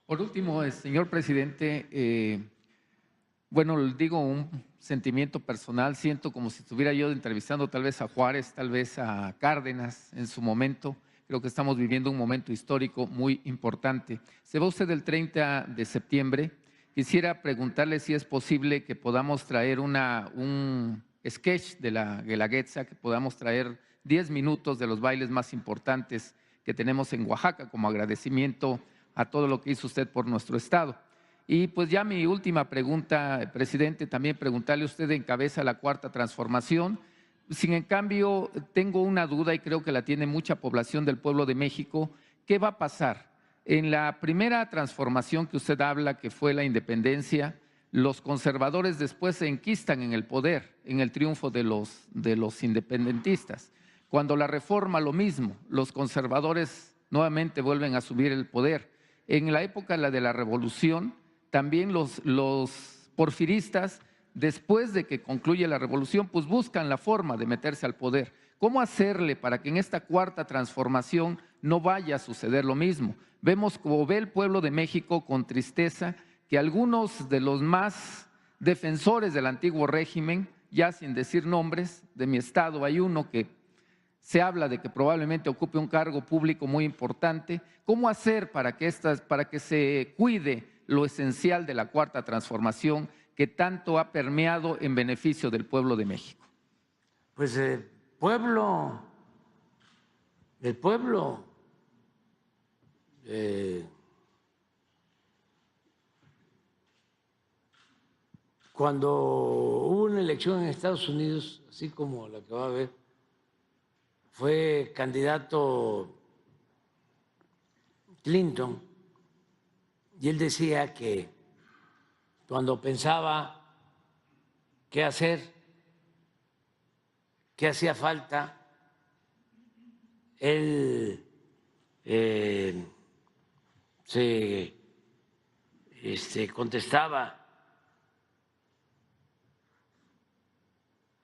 Por último, señor presidente, bueno, digo un sentimiento personal, siento como si estuviera yo entrevistando tal vez a Juárez, tal vez a Cárdenas en su momento. Creo que estamos viviendo un momento histórico muy importante. Se va usted el 30 de septiembre. Quisiera preguntarle si es posible que podamos traer un sketch de la Guelaguetza, que podamos traer 10 minutos de los bailes más importantes que tenemos en Oaxaca como agradecimiento a todo lo que hizo usted por nuestro estado. Y pues ya mi última pregunta, presidente, también preguntarle, usted encabeza la cuarta transformación. Sin en cambio, tengo una duda y creo que la tiene mucha población del pueblo de México. ¿Qué va a pasar? En la primera transformación que usted habla, que fue la independencia, los conservadores después se enquistan en el poder, en el triunfo de los independentistas. Cuando la reforma, lo mismo, los conservadores nuevamente vuelven a subir el poder. En la época de la revolución, también los porfiristas, después de que concluye la revolución, pues buscan la forma de meterse al poder. ¿Cómo hacerle para que en esta cuarta transformación no vaya a suceder lo mismo? Vemos como ve el pueblo de México con tristeza que algunos de los más defensores del antiguo régimen, ya sin decir nombres, de mi estado hay uno que se habla de que probablemente ocupe un cargo público muy importante. ¿Cómo hacer para que se cuide lo esencial de la cuarta transformación que tanto ha permeado en beneficio del pueblo de México? Pues pueblo, el pueblo cuando hubo una elección en Estados Unidos, así como la que va a haber, fue candidato Clinton y él decía que cuando pensaba qué hacer, qué hacía falta, él se contestaba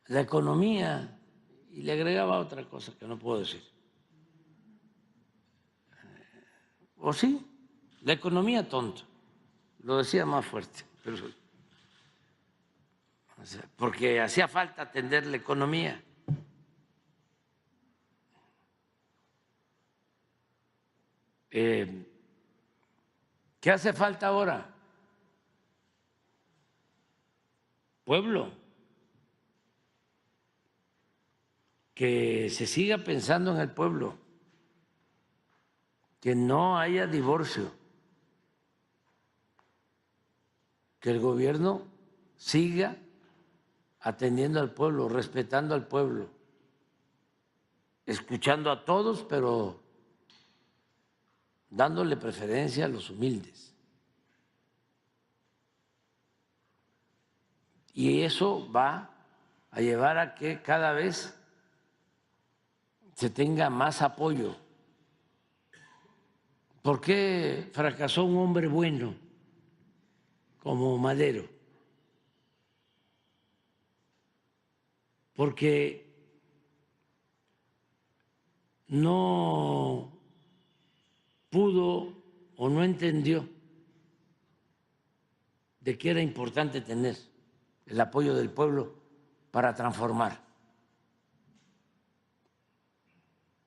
la economía y le agregaba otra cosa que no puedo decir. ¿O sí? La economía, tonto. Lo decía más fuerte, pero, porque hacía falta atender la economía. ¿Qué hace falta ahora? Pueblo. Que se siga pensando en el pueblo, que no haya divorcio, que el gobierno siga atendiendo al pueblo, respetando al pueblo, escuchando a todos, pero dándole preferencia a los humildes. Y eso va a llevar a que cada vez se tenga más apoyo. ¿Por qué fracasó un hombre bueno como Madero? Porque no pudo o no entendió de que era importante tener el apoyo del pueblo para transformar.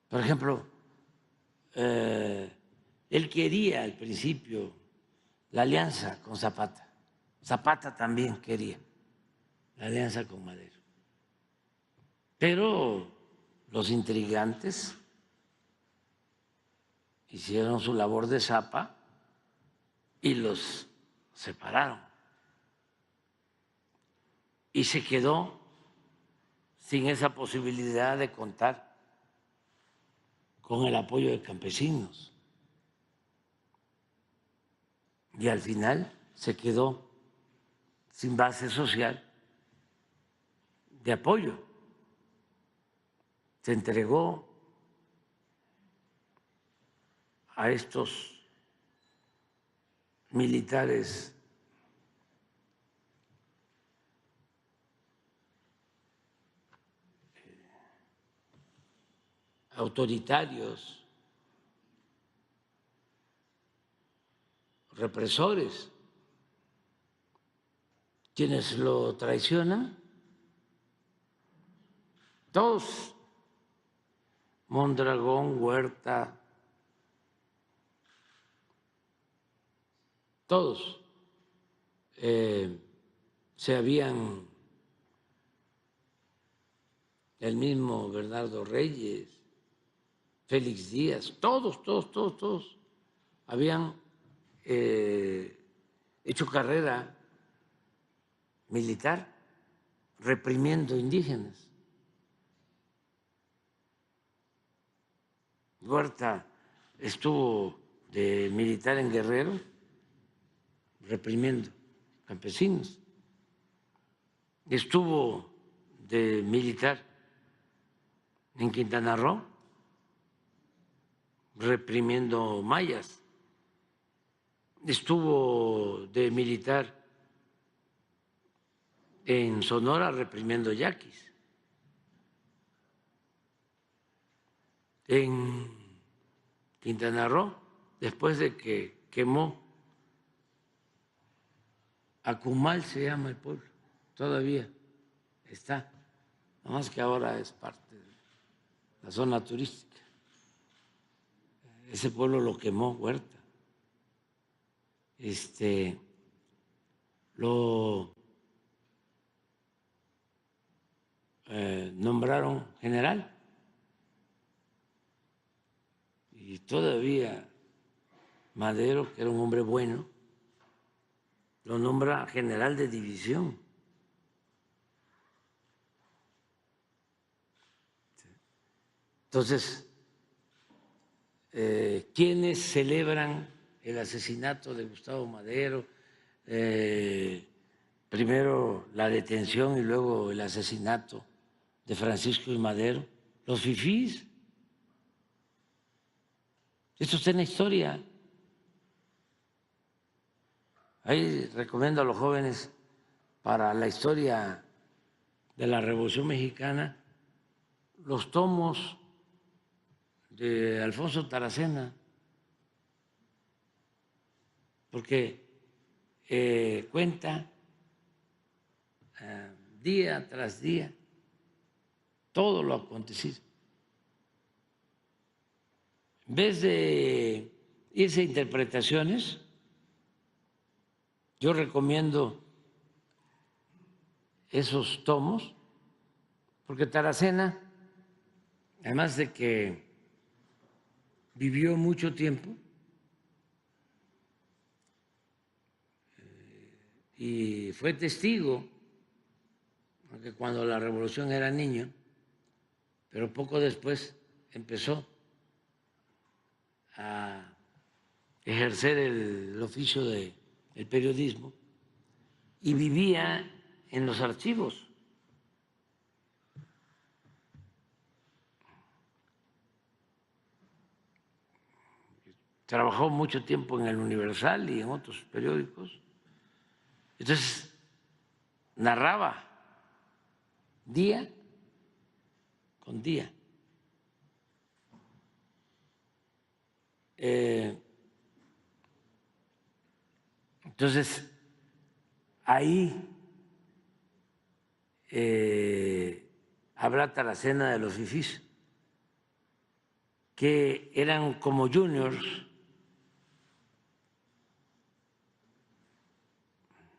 Por ejemplo, él quería al principio la alianza con Zapata. Zapata también quería la alianza con Madero. Pero los intrigantes hicieron su labor de zapa y los separaron. Y se quedó sin esa posibilidad de contar con el apoyo de campesinos. Y al final se quedó sin base social de apoyo. Se entregó a estos militares autoritarios, represores, quienes lo traicionan, todos, Mondragón, Huerta, todos se habían, el mismo Bernardo Reyes, Félix Díaz, todos habían hecho carrera militar reprimiendo indígenas. Huerta estuvo de militar en Guerrero reprimiendo campesinos. Estuvo de militar en Quintana Roo reprimiendo mayas. Estuvo de militar en Sonora reprimiendo yaquis. En Quintana Roo, después de que quemó Acumal, se llama el pueblo, todavía está, nada más que ahora es parte de la zona turística. Ese pueblo lo quemó Huerta. Lo nombraron general. Y todavía Madero, que era un hombre bueno, lo nombra general de división. Entonces, ¿quiénes celebran el asesinato de Gustavo Madero? Primero la detención y luego el asesinato de Francisco I. Madero. Los fifís. Esto está en la historia. Ahí recomiendo a los jóvenes para la historia de la Revolución Mexicana los tomos de Alfonso Taracena, porque cuenta día tras día todo lo acontecido. En vez de irse a interpretaciones, yo recomiendo esos tomos, porque Taracena, además de que vivió mucho tiempo y fue testigo, aunque cuando la revolución era niño, pero poco después empezó a ejercer el oficio del periodismo y vivía en los archivos. Trabajó mucho tiempo en el Universal y en otros periódicos. Entonces, narraba día con día. Entonces, ahí habrá Taracena de los fifís, que eran como juniors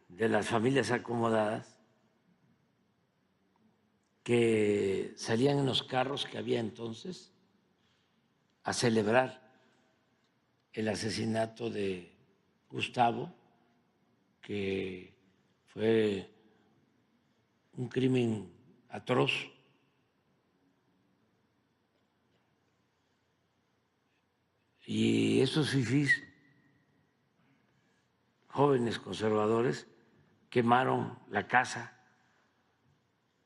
de las familias acomodadas, que salían en los carros que había entonces a celebrar el asesinato de Gustavo, que fue un crimen atroz. Y esos fifís, jóvenes conservadores, quemaron la casa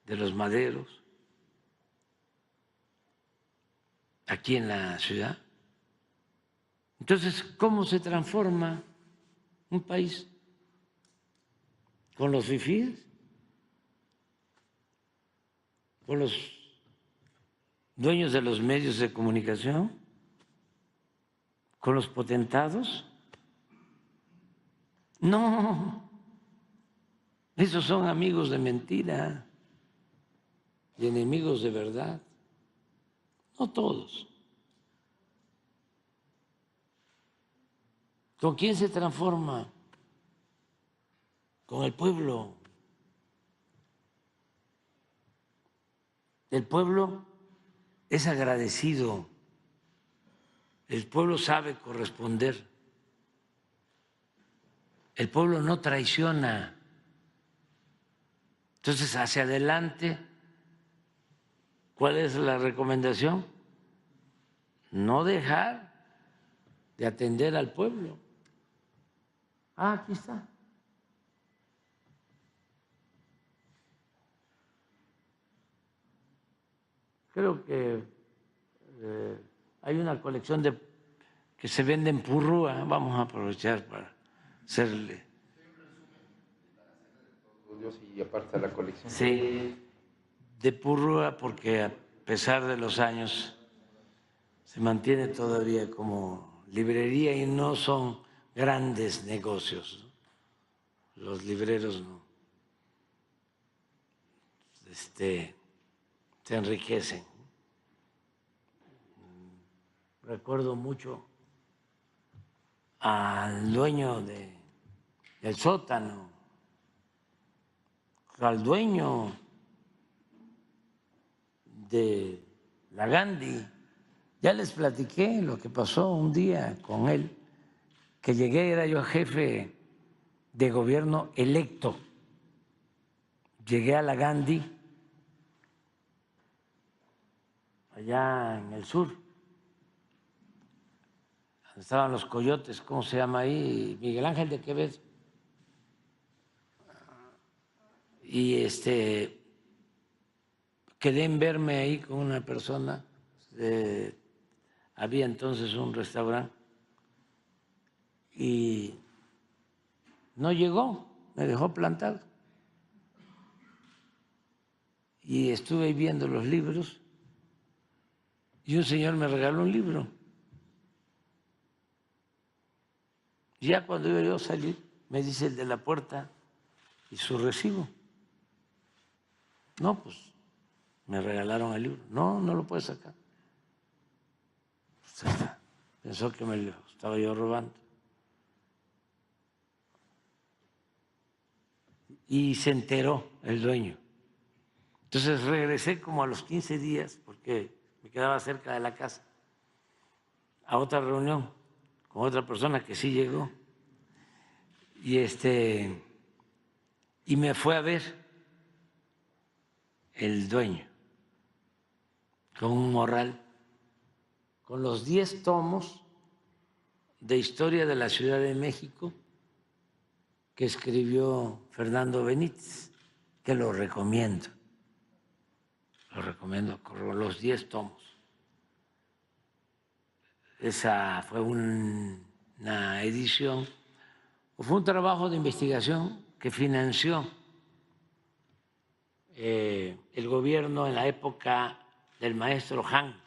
de los Maderos aquí en la ciudad. Entonces, ¿cómo se transforma un país? ¿Con los fifís? ¿Con los dueños de los medios de comunicación? ¿Con los potentados? No, esos son amigos de mentira y enemigos de verdad. No todos. ¿Con quién se transforma? Con el pueblo. El pueblo es agradecido. El pueblo sabe corresponder. El pueblo no traiciona. Entonces, hacia adelante, ¿cuál es la recomendación? No dejar de atender al pueblo. Ah, aquí está. Creo que hay una colección que se vende en Purrúa. Vamos a aprovechar para hacerle. Y aparte de la colección. Sí, de Purrúa, porque a pesar de los años se mantiene todavía como librería y no son grandes negocios, ¿no? Los libreros no se enriquecen. Recuerdo mucho al dueño del sótano, al dueño de la Gandhi. Ya les platiqué lo que pasó un día con él, que llegué, era yo jefe de gobierno electo. Llegué a la Gandhi, allá en el sur, donde estaban los coyotes, ¿cómo se llama ahí? Miguel Ángel de Quevedo. Y quedé en verme ahí con una persona. Había entonces un restaurante y no llegó, me dejó plantado. Y estuve viendo los libros y un señor me regaló un libro. Ya cuando iba yo a salir, me dice el de la puerta, ¿y su recibo? No, pues me regalaron el libro. No, no lo puedes sacar. Pensó que me lo estaba yo robando. Y se enteró el dueño. Entonces regresé como a los 15 días, porque me quedaba cerca de la casa, a otra reunión con otra persona que sí llegó. Y me fue a ver el dueño con un morral, con los 10 tomos de historia de la Ciudad de México que escribió Fernando Benítez, que lo recomiendo con los 10 tomos. Esa fue una edición, fue un trabajo de investigación que financió el gobierno en la época del maestro Han.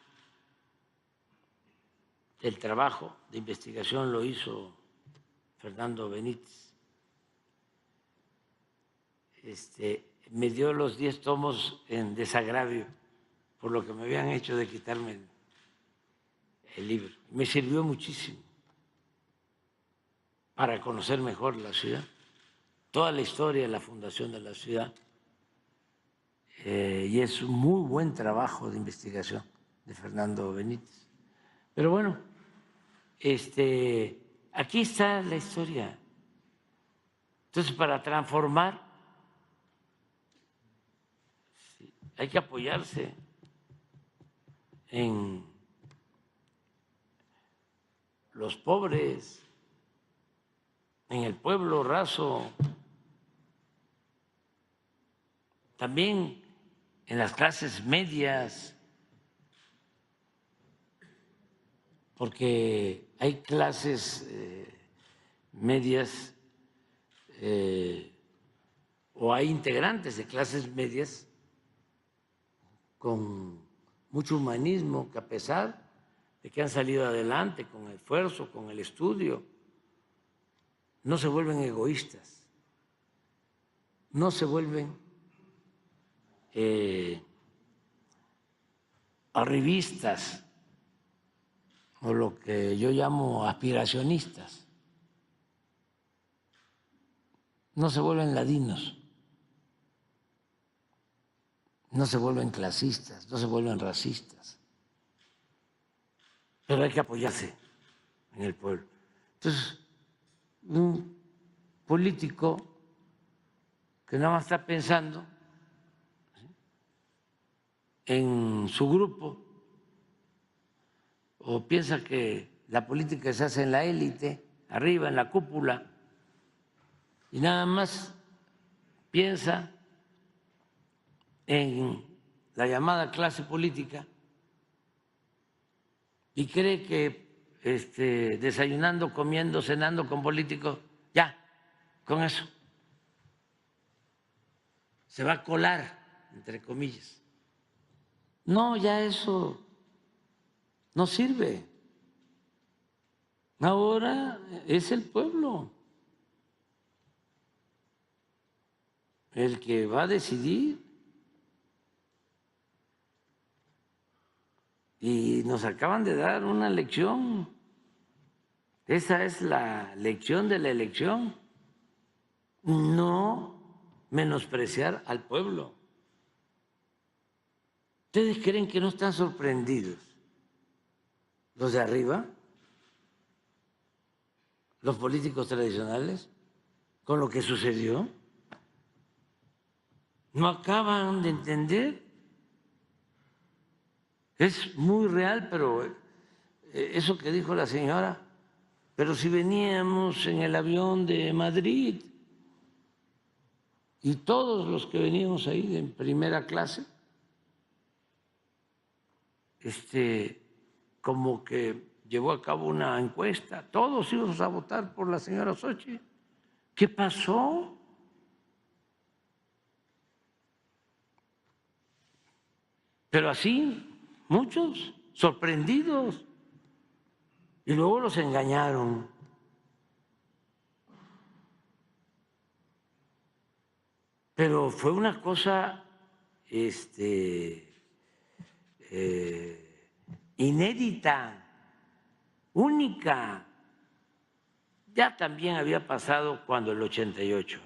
El trabajo de investigación lo hizo Fernando Benítez. Me dio los 10 tomos en desagravio por lo que me habían hecho de quitarme el libro. Me sirvió muchísimo para conocer mejor la ciudad, toda la historia de la fundación de la ciudad. Y es un muy buen trabajo de investigación de Fernando Benítez. Pero bueno, aquí está la historia. Entonces, para transformar, hay que apoyarse en los pobres, en el pueblo raso, también en las clases medias, porque hay clases medias o hay integrantes de clases medias con mucho humanismo que, a pesar de que han salido adelante con esfuerzo, con el estudio, no se vuelven egoístas, no se vuelven arribistas o lo que yo llamo aspiracionistas, no se vuelven ladinos, no se vuelven clasistas, no se vuelven racistas, pero hay que apoyarse en el pueblo. Entonces, un político que nada más está pensando en su grupo o piensa que la política se hace en la élite, arriba, en la cúpula, y nada más piensa en la llamada clase política y cree que desayunando, comiendo, cenando con políticos, ya, con eso se va a colar, entre comillas. No, ya eso no sirve. Ahora es el pueblo el que va a decidir. Y nos acaban de dar una lección. Esa es la lección de la elección. No menospreciar al pueblo. ¿Ustedes creen que no están sorprendidos los de arriba, los políticos tradicionales, con lo que sucedió? ¿No acaban de entender? Es muy real, pero eso que dijo la señora, pero si veníamos en el avión de Madrid y todos los que veníamos ahí en primera clase, como que llevó a cabo una encuesta, todos íbamos a votar por la señora Xochitl. ¿Qué pasó? Pero así, muchos sorprendidos, y luego los engañaron. Pero fue una cosa inédita, única. Ya también había pasado cuando el 88.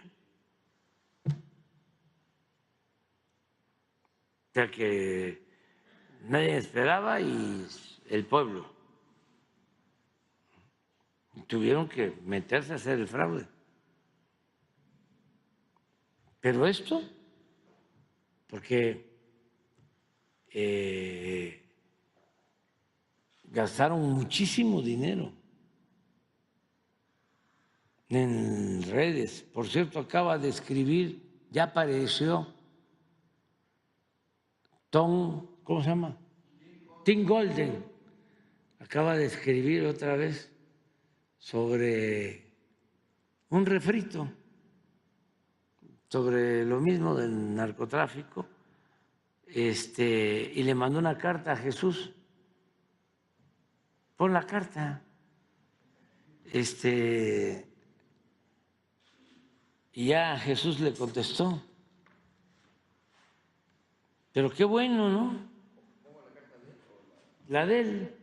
O sea que nadie esperaba y el pueblo tuvieron que meterse a hacer el fraude. Pero esto, porque gastaron muchísimo dinero en redes. Por cierto, acaba de escribir, ya apareció Tom, ¿cómo se llama? Tim Golden. Acaba de escribir otra vez sobre un refrito, sobre lo mismo del narcotráfico, y le mandó una carta a Jesús. Pon la carta. Y ya Jesús le contestó. Pero qué bueno, ¿no? La de él.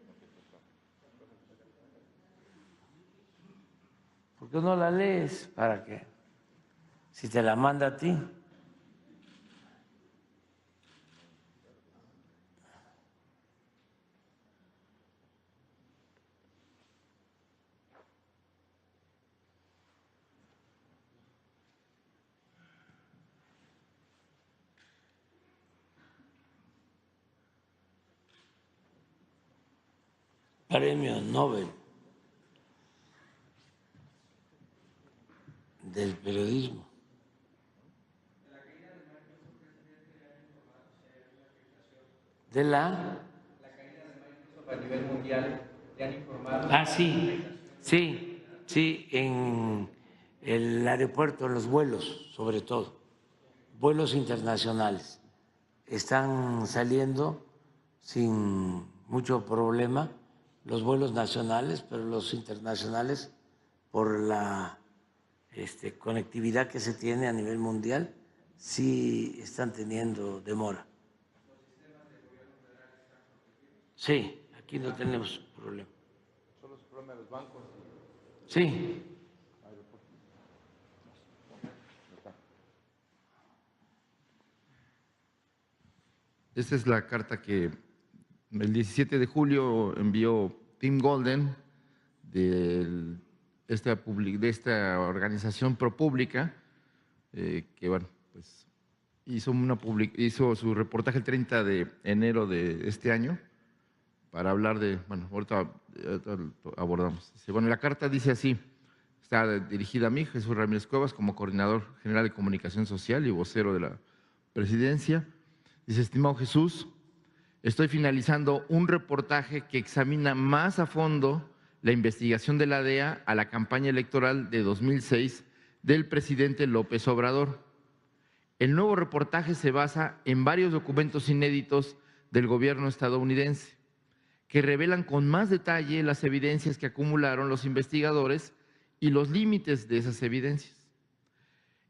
¿Por qué no la lees? ¿Para qué? Si te la manda a ti. Premio Nobel del periodismo. De la caída de Microsoft a nivel mundial, ¿le han informado? Ah, sí, en el aeropuerto, en los vuelos, sobre todo, vuelos internacionales, están saliendo sin mucho problema los vuelos nacionales, pero los internacionales por la conectividad que se tiene a nivel mundial, sí están teniendo demora. Sí, aquí no tenemos problema. Solo su problema de los bancos. Sí. Esta es la carta que el 17 de julio envió Tim Golden de esta organización ProPublica, que bueno, pues hizo su reportaje el 30 de enero de este año para hablar de, bueno, ahorita abordamos. Bueno, la carta dice así, está dirigida a mí, Jesús Ramírez Cuevas, como coordinador general de comunicación social y vocero de la presidencia. Dice: estimado Jesús, estoy finalizando un reportaje que examina más a fondo la investigación de la DEA a la campaña electoral de 2006 del presidente López Obrador. El nuevo reportaje se basa en varios documentos inéditos del gobierno estadounidense que revelan con más detalle las evidencias que acumularon los investigadores y los límites de esas evidencias.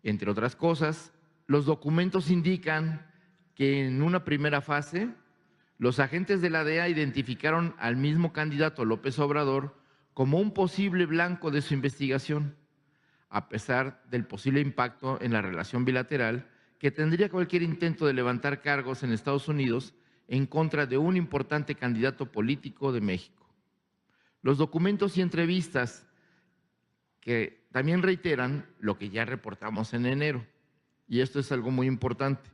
Entre otras cosas, los documentos indican que en una primera fase, los agentes de la DEA identificaron al mismo candidato López Obrador como un posible blanco de su investigación, a pesar del posible impacto en la relación bilateral que tendría cualquier intento de levantar cargos en Estados Unidos en contra de un importante candidato político de México. Los documentos y entrevistas que también reiteran lo que ya reportamos en enero, y esto es algo muy importante,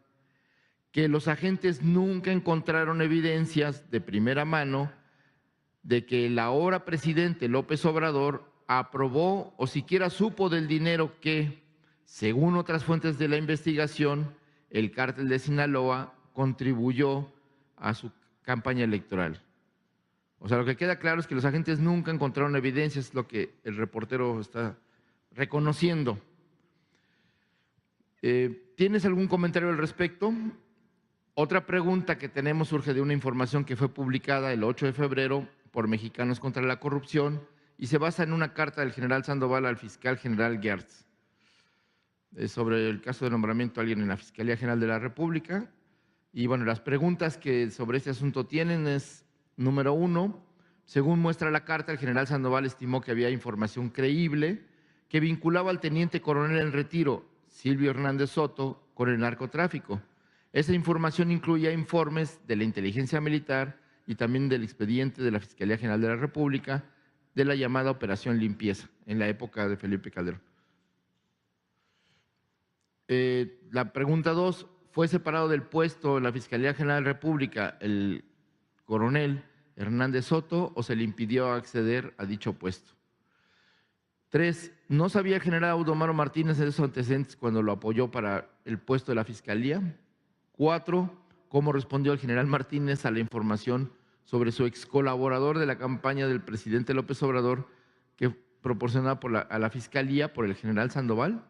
que los agentes nunca encontraron evidencias de primera mano de que el ahora presidente López Obrador aprobó o siquiera supo del dinero que, según otras fuentes de la investigación, el cártel de Sinaloa contribuyó a su campaña electoral. O sea, lo que queda claro es que los agentes nunca encontraron evidencias, es lo que el reportero está reconociendo. ¿Tienes algún comentario al respecto? Otra pregunta que tenemos surge de una información que fue publicada el 8 de febrero por Mexicanos contra la Corrupción y se basa en una carta del general Sandoval al fiscal general Gertz sobre el caso de nombramiento de alguien en la Fiscalía General de la República. Y bueno, las preguntas que sobre este asunto tienen es, número 1, según muestra la carta, el general Sandoval estimó que había información creíble que vinculaba al teniente coronel en retiro, Silvio Hernández Soto, con el narcotráfico. Esa información incluía informes de la inteligencia militar y también del expediente de la Fiscalía General de la República de la llamada Operación Limpieza en la época de Felipe Calderón. La pregunta 2, ¿fue separado del puesto en la Fiscalía General de la República el coronel Hernández Soto o se le impidió acceder a dicho puesto? 3, ¿no sabía el general Audomaro Martínez de esos antecedentes cuando lo apoyó para el puesto de la Fiscalía? 4, ¿cómo respondió el general Martínez a la información sobre su ex colaborador de la campaña del presidente López Obrador que proporcionada a la Fiscalía por el general Sandoval?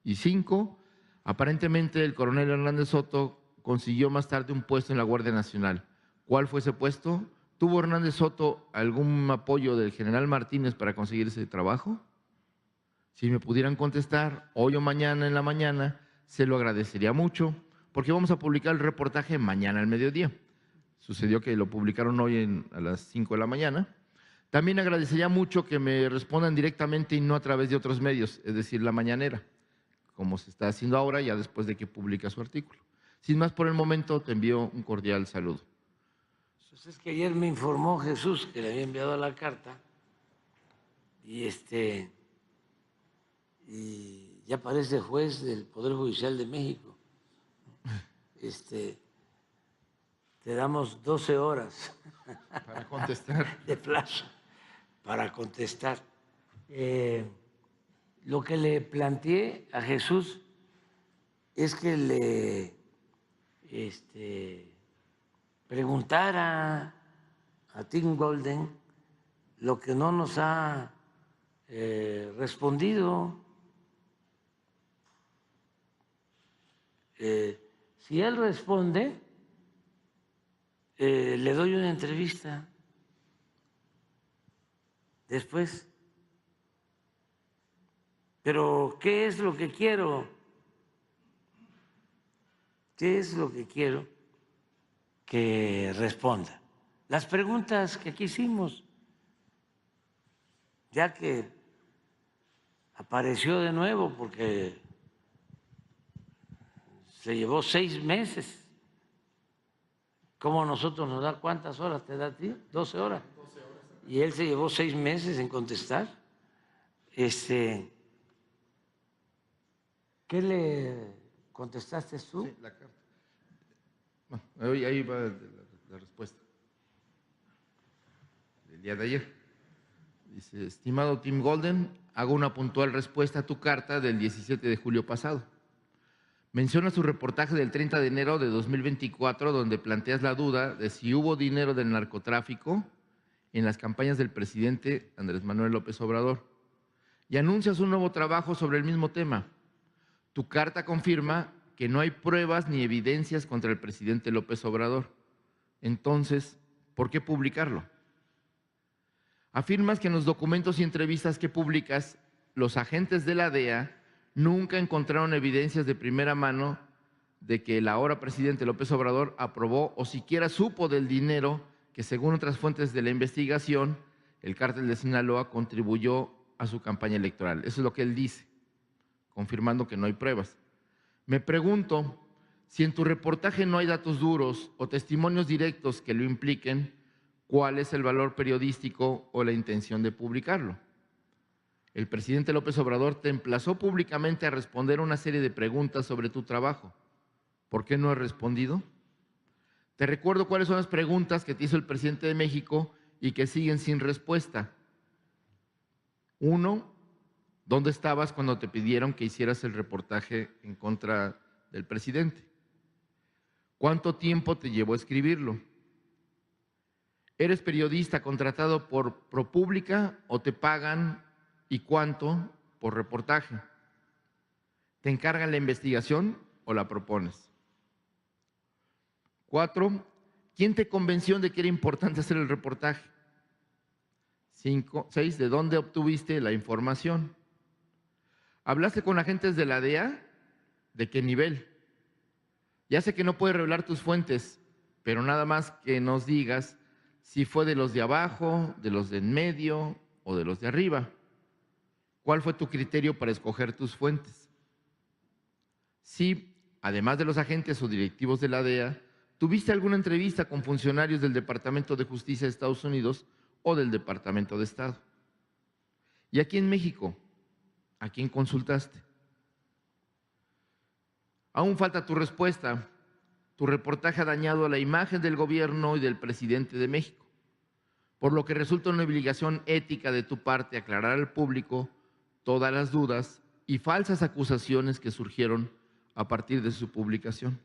Y 5, aparentemente el coronel Hernández Soto consiguió más tarde un puesto en la Guardia Nacional. ¿Cuál fue ese puesto? ¿Tuvo Hernández Soto algún apoyo del general Martínez para conseguir ese trabajo? Si me pudieran contestar hoy o mañana en la mañana, se lo agradecería mucho, porque vamos a publicar el reportaje mañana al mediodía. Sucedió que lo publicaron hoy a las 5 de la mañana. También agradecería mucho que me respondan directamente y no a través de otros medios, es decir, la mañanera, como se está haciendo ahora ya después de que publica su artículo. Sin más por el momento, te envío un cordial saludo. Pues es que ayer me informó Jesús que le había enviado la carta y ya parece juez del Poder Judicial de México. Te damos 12 horas para contestar de plazo para contestar. Lo que le planteé a Jesús es que le preguntara a Tim Golden lo que no nos ha respondido. Si él responde, le doy una entrevista después. Pero ¿qué es lo que quiero? ¿Qué es lo que quiero que responda? Las preguntas que aquí hicimos, ya que apareció de nuevo porque se llevó 6 meses. ¿Cómo nosotros nos da cuántas horas te da a ti? 12 horas. 12 horas. Y él se llevó 6 meses en contestar. ¿Qué le contestaste tú? Sí, la carta. Bueno, ahí va la respuesta del día de ayer. Dice, estimado Tim Golden, hago una puntual respuesta a tu carta del 17 de julio pasado. Menciona su reportaje del 30 de enero de 2024, donde planteas la duda de si hubo dinero del narcotráfico en las campañas del presidente Andrés Manuel López Obrador. Y anuncias un nuevo trabajo sobre el mismo tema. Tu carta confirma que no hay pruebas ni evidencias contra el presidente López Obrador. Entonces, ¿por qué publicarlo? Afirmas que en los documentos y entrevistas que publicas, los agentes de la DEA nunca encontraron evidencias de primera mano de que el ahora presidente López Obrador aprobó o siquiera supo del dinero que, según otras fuentes de la investigación, el cártel de Sinaloa contribuyó a su campaña electoral. Eso es lo que él dice, confirmando que no hay pruebas. Me pregunto si en tu reportaje no hay datos duros o testimonios directos que lo impliquen, ¿cuál es el valor periodístico o la intención de publicarlo? El presidente López Obrador te emplazó públicamente a responder una serie de preguntas sobre tu trabajo. ¿Por qué no has respondido? Te recuerdo cuáles son las preguntas que te hizo el presidente de México y que siguen sin respuesta. 1. ¿Dónde estabas cuando te pidieron que hicieras el reportaje en contra del presidente? ¿Cuánto tiempo te llevó a escribirlo? ¿Eres periodista contratado por ProPublica o te pagan y cuánto por reportaje? ¿Te encargan la investigación o la propones? 4. ¿Quién te convenció de que era importante hacer el reportaje? 6. ¿De dónde obtuviste la información? ¿Hablaste con agentes de la DEA? ¿De qué nivel? Ya sé que no puedes revelar tus fuentes, pero nada más que nos digas si fue de los de abajo, de los de en medio o de los de arriba. ¿Cuál fue tu criterio para escoger tus fuentes? Si, además de los agentes o directivos de la DEA, tuviste alguna entrevista con funcionarios del Departamento de Justicia de Estados Unidos o del Departamento de Estado. Y aquí en México, ¿a quién consultaste? Aún falta tu respuesta. Tu reportaje ha dañado la imagen del gobierno y del presidente de México, por lo que resulta una obligación ética de tu parte aclarar al público todas las dudas y falsas acusaciones que surgieron a partir de su publicación.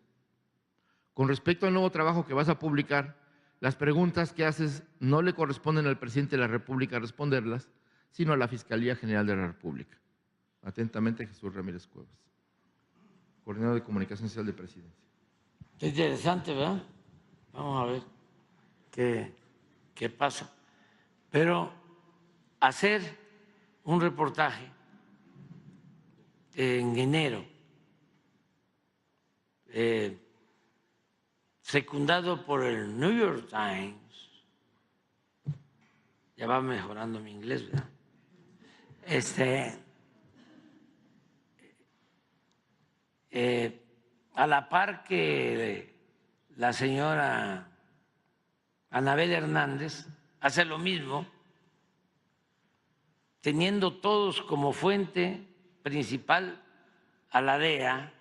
Con respecto al nuevo trabajo que vas a publicar, las preguntas que haces no le corresponden al presidente de la República responderlas, sino a la Fiscalía General de la República. Atentamente, Jesús Ramírez Cuevas, coordinador de Comunicación Social de Presidencia. Interesante, ¿verdad? Vamos a ver qué pasa. Pero hacer un reportaje en enero, secundado por el New York Times, ya va mejorando mi inglés, ¿verdad? A la par que la señora Anabel Hernández hace lo mismo, teniendo todos como fuente principal a la DEA,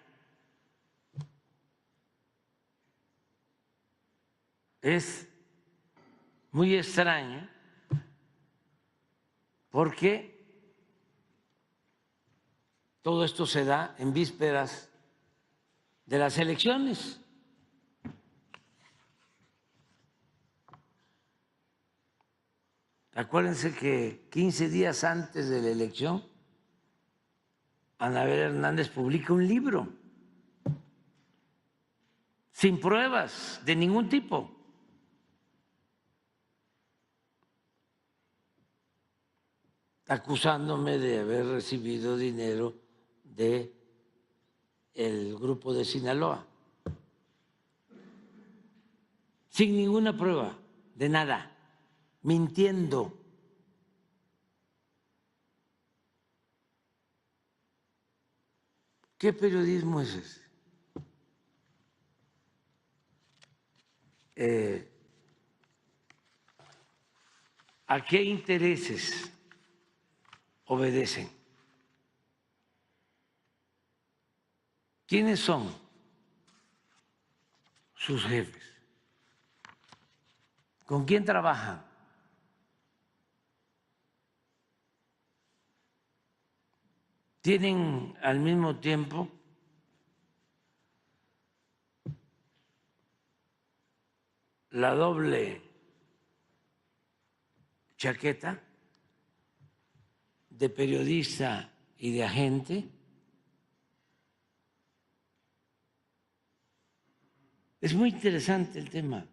es muy extraño porque todo esto se da en vísperas de las elecciones. Acuérdense que 15 días antes de la elección, Anabel Hernández publica un libro sin pruebas de ningún tipo. acusándome de haber recibido dinero de el grupo de Sinaloa, sin ninguna prueba de nada, mintiendo. ¿Qué periodismo es ese? ¿A qué intereses obedecen? ¿Quiénes son sus jefes? ¿Con quién trabajan? ¿Tienen al mismo tiempo la doble chaqueta de periodista y de agente? Es muy interesante el tema,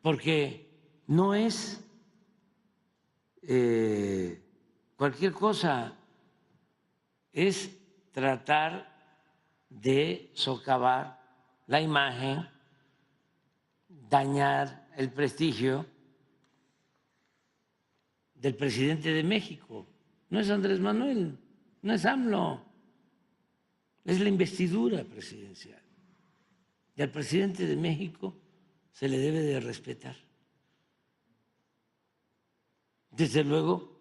porque no es cualquier cosa, es tratar de socavar la imagen, dañar el prestigio del presidente de México. No es Andrés Manuel, no es AMLO, es la investidura presidencial. Y al presidente de México se le debe de respetar. Desde luego,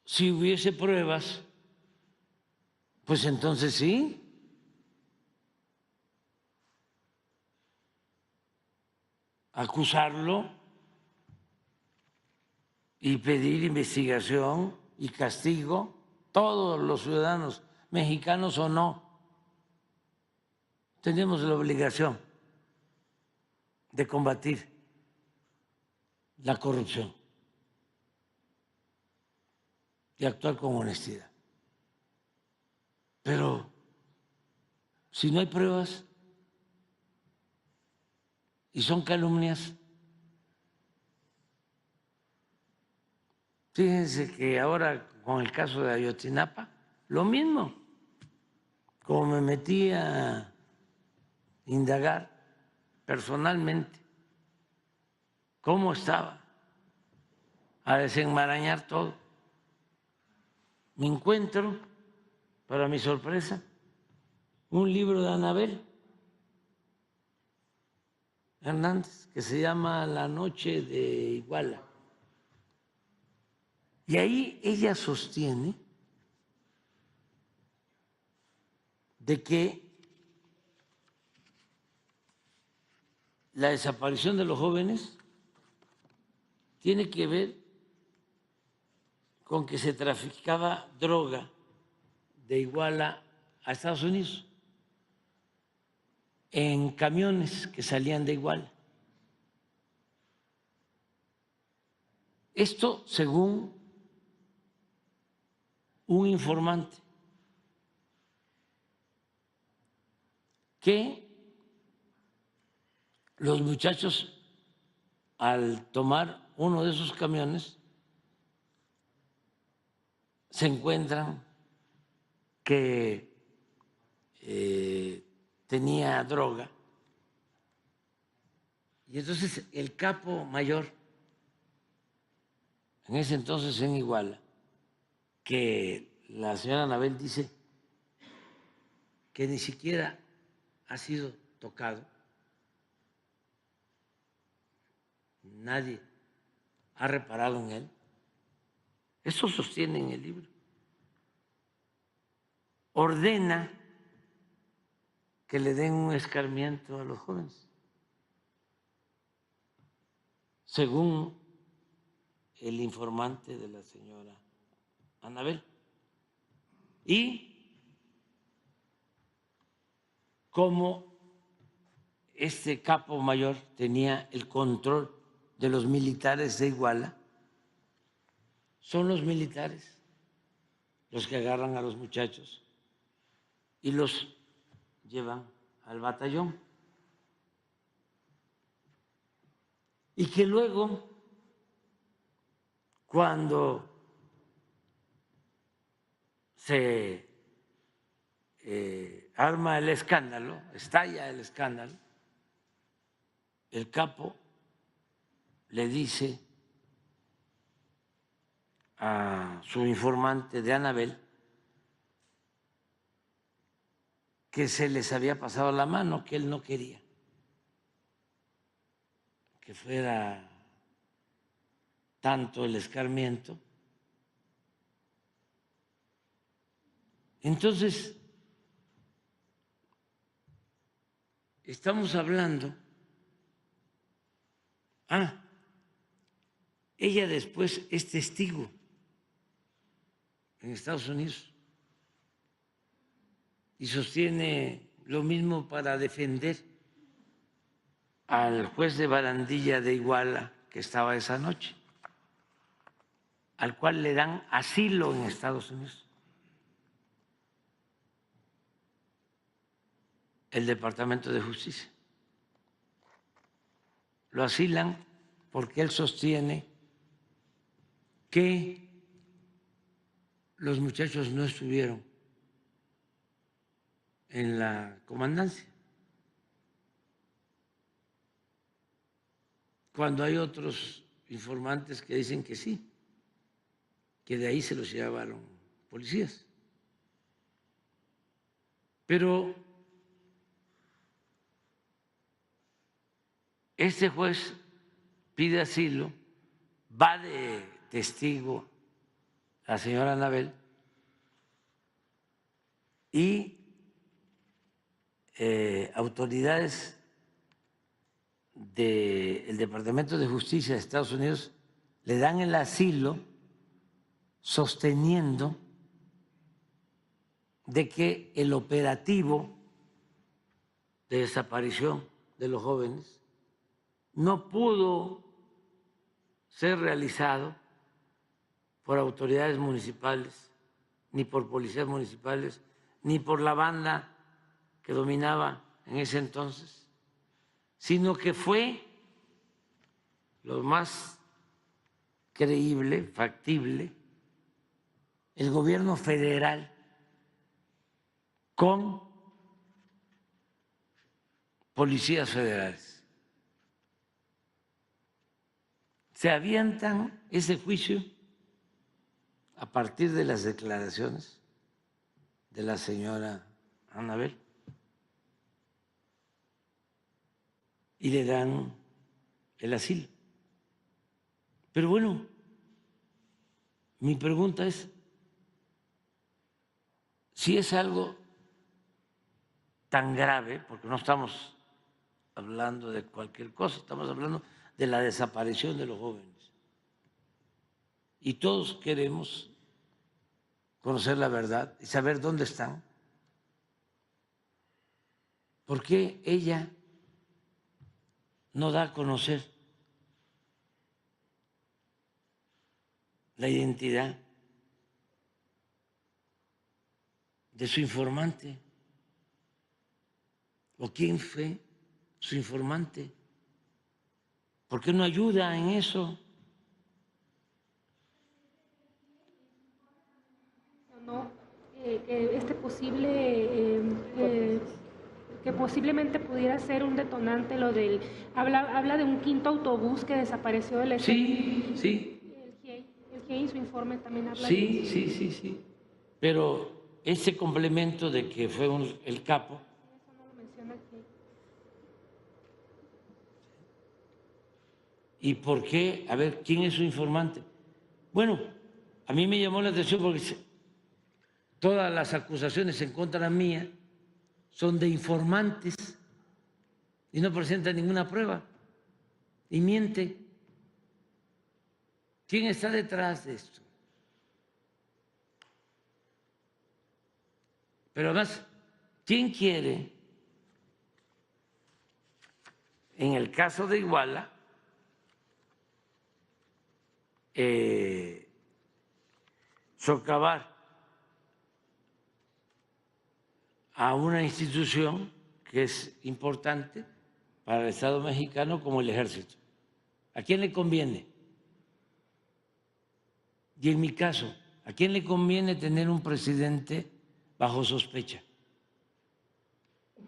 si hubiese pruebas, pues entonces sí. Acusarlo y pedir investigación y castigo, todos los ciudadanos mexicanos o no, tenemos la obligación de combatir la corrupción y actuar con honestidad. Pero si no hay pruebas y son calumnias, fíjense que ahora con el caso de Ayotzinapa, lo mismo, como me metí a indagar personalmente cómo estaba, a desenmarañar todo, me encuentro, para mi sorpresa, un libro de Anabel Hernández que se llama La noche de Iguala. Y ahí ella sostiene de que la desaparición de los jóvenes tiene que ver con que se traficaba droga de Iguala a Estados Unidos en camiones que salían de Iguala. Esto según un informante que los muchachos, al tomar uno de esos camiones, se encuentran que tenía droga. Y entonces el capo mayor, en ese entonces en Iguala, que la señora Anabel dice que ni siquiera ha sido tocado, nadie ha reparado en él. Eso sostiene en el libro. Ordena que le den un escarmiento a los jóvenes, según el informante de la señora Anabel. Y como este capo mayor tenía el control de los militares de Iguala, son los militares los que agarran a los muchachos y los llevan al batallón. Y que luego, cuando se arma el escándalo, estalla el escándalo, el capo le dice a su informante de Anabel que se les había pasado la mano, que él no quería que fuera tanto el escarmiento. Entonces, estamos hablando, ella después es testigo en Estados Unidos y sostiene lo mismo para defender al juez de Barandilla de Iguala que estaba esa noche, al cual le dan asilo en Estados Unidos. El Departamento de Justicia. Lo asilan porque él sostiene que los muchachos no estuvieron en la comandancia, cuando hay otros informantes que dicen que sí, que de ahí se los llevaron policías. Pero este juez pide asilo, va de testigo la señora Anabel y autoridades del Departamento de Justicia de Estados Unidos le dan el asilo sosteniendo de que el operativo de desaparición de los jóvenes no pudo ser realizado por autoridades municipales, ni por policías municipales, ni por la banda que dominaba en ese entonces, sino que fue lo más creíble, factible, el gobierno federal con policías federales. Se avientan ese juicio a partir de las declaraciones de la señora Anabel y le dan el asilo. Pero bueno, mi pregunta es, si es algo tan grave, porque no estamos hablando de cualquier cosa, estamos hablando de la desaparición de los jóvenes. Y todos queremos conocer la verdad y saber dónde están. ¿Por qué ella no da a conocer la identidad de su informante? ¿O quién fue su informante? ¿Por qué no ayuda en eso? No, que posiblemente pudiera ser un detonante lo del habla de un quinto autobús que desapareció de la escena. Sí, sí. El GIEI en su informe también habla Sí, de eso. sí. Pero ese complemento de que fue el capo. Eso no lo menciona el GIEI. ¿Y por qué? A ver, ¿quién es su informante? Bueno, a mí me llamó la atención porque todas las acusaciones en contra mía son de informantes y no presentan ninguna prueba y miente. ¿Quién está detrás de esto? Pero además, ¿quién quiere, en el caso de Iguala, socavar a una institución que es importante para el Estado mexicano como el Ejército? ¿A quién le conviene? Y en mi caso, ¿a quién le conviene tener un presidente bajo sospecha?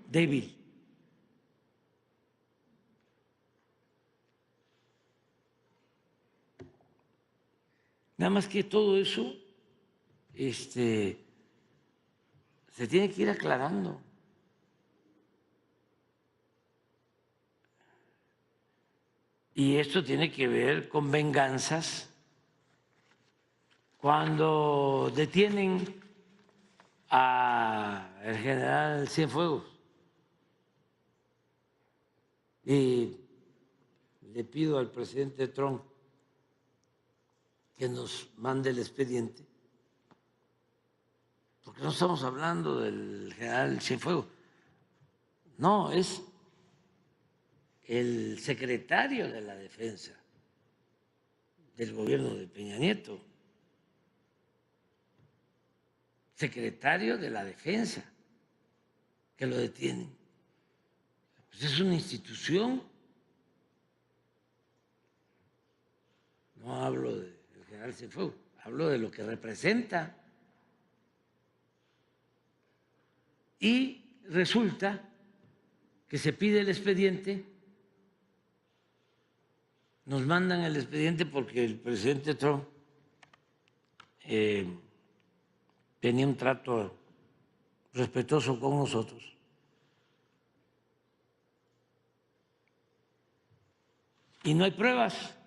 Débil. Nada más que todo eso se tiene que ir aclarando. Y esto tiene que ver con venganzas. Cuando detienen al general Cienfuegos, y le pido al presidente Trump que nos mande el expediente, porque no estamos hablando del general Cienfuegos, no, es el secretario de la Defensa del gobierno de Peña Nieto, secretario de la Defensa, que lo detienen. Pues es una institución. No hablo del general Cienfuegos, hablo de lo que representa. Y resulta que se pide el expediente, nos mandan el expediente porque el presidente Trump tenía un trato respetuoso con nosotros. Y no hay pruebas.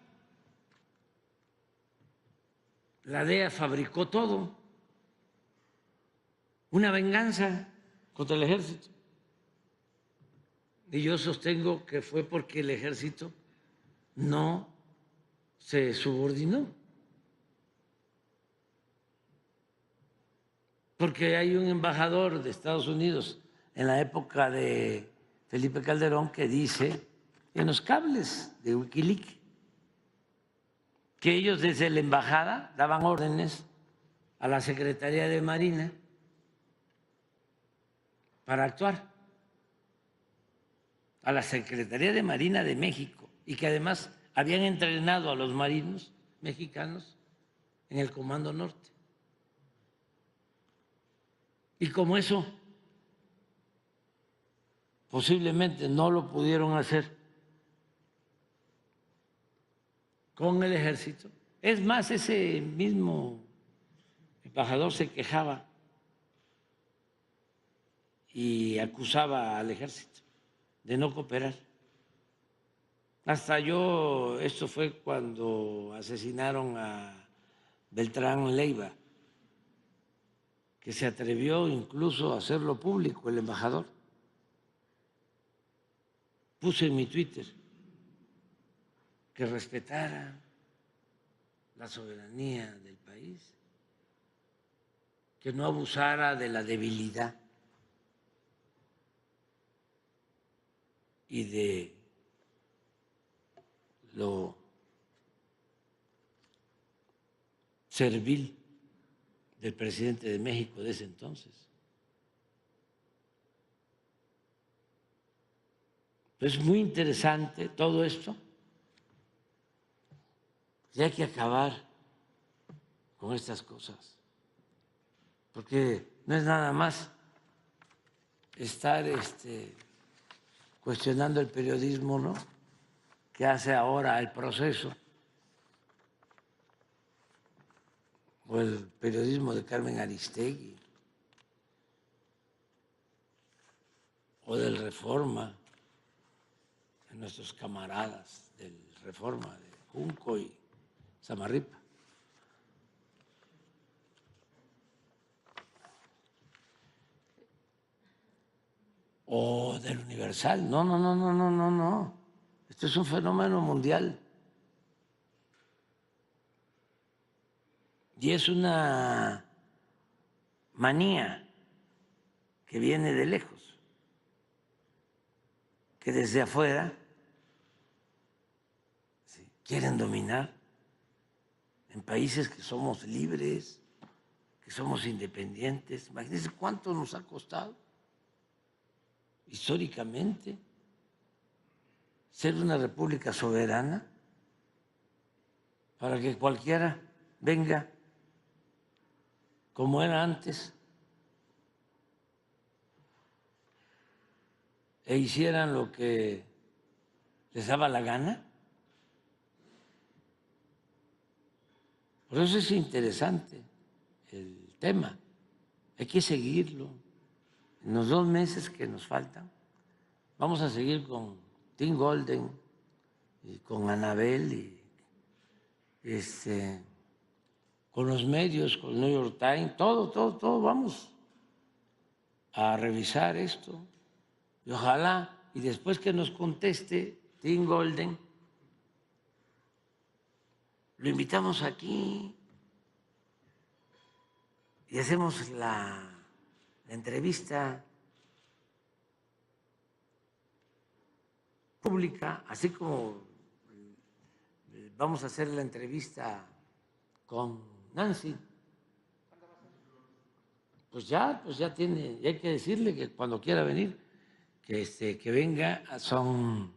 La DEA fabricó todo. Una venganza contra el ejército. Y yo sostengo que fue porque el ejército no se subordinó. Porque hay un embajador de Estados Unidos en la época de Felipe Calderón que dice en los cables de Wikileaks que ellos desde la embajada daban órdenes a la Secretaría de Marina para actuar, a la Secretaría de Marina de México, y que además habían entrenado a los marinos mexicanos en el Comando Norte. Y como eso posiblemente no lo pudieron hacer con el ejército, es más, ese mismo embajador se quejaba y acusaba al ejército de no cooperar. Hasta yo, esto fue cuando asesinaron a Beltrán Leiva, que se atrevió incluso a hacerlo público, el embajador. Puse en mi Twitter que respetara la soberanía del país, que no abusara de la debilidad y de lo servil del presidente de México de ese entonces. Es muy interesante todo esto y hay que acabar con estas cosas, porque no es nada más estar cuestionando el periodismo, ¿no?, que hace ahora el Proceso, o el periodismo de Carmen Aristegui, o del Reforma, de nuestros camaradas del Reforma, de Junco y Samarripa. O del Universal. No. Esto es un fenómeno mundial. Y es una manía que viene de lejos, que desde afuera quieren dominar en países que somos libres, que somos independientes. Imagínense cuánto nos ha costado históricamente ser una república soberana para que cualquiera venga como era antes e hicieran lo que les daba la gana. Por eso es interesante el tema, hay que seguirlo. En los 2 meses que nos faltan, vamos a seguir con Tim Golden y con Anabel y con los medios, con el New York Times, todo vamos a revisar esto. Y ojalá, y después que nos conteste Tim Golden, lo invitamos aquí y hacemos la entrevista pública, así como vamos a hacer la entrevista con Nancy. Pues ya tiene, y hay que decirle que cuando quiera venir, que venga. Son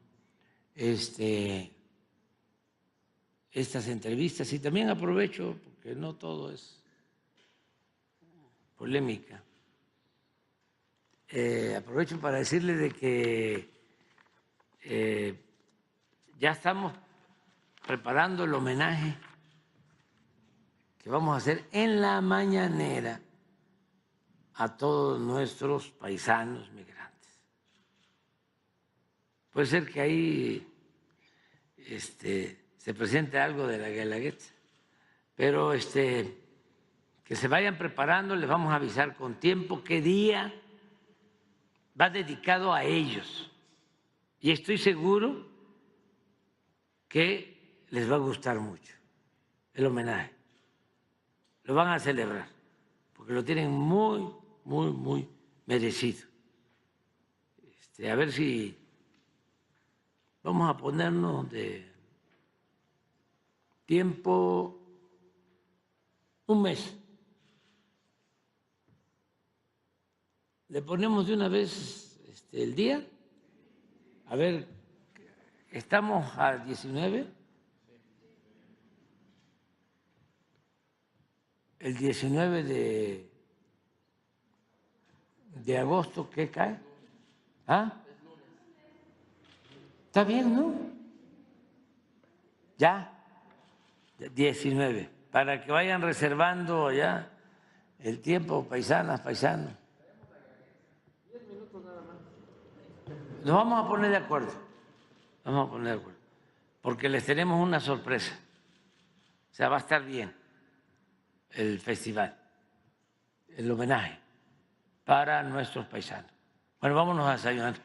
estas entrevistas, y también aprovecho, porque no todo es polémica, aprovecho para decirle de que ya estamos preparando el homenaje que vamos a hacer en la mañanera a todos nuestros paisanos migrantes. Puede ser que ahí se presente algo de la Guelaguetza, pero que se vayan preparando, les vamos a avisar con tiempo qué día va dedicado a ellos. Y estoy seguro que les va a gustar mucho el homenaje. Lo van a celebrar, porque lo tienen muy, muy, muy merecido. A ver si vamos a ponernos de tiempo 1 mes. ¿Le ponemos de una vez el día? A ver, estamos a 19. El 19 de agosto, ¿qué cae? ¿Ah? Está bien, ¿no? Ya, 19, para que vayan reservando ya el tiempo, paisanas, paisanos. 10 minutos nada más. Nos vamos a poner de acuerdo, porque les tenemos una sorpresa. O sea, va a estar bien el festival, el homenaje para nuestros paisanos. Bueno, vámonos a desayunar.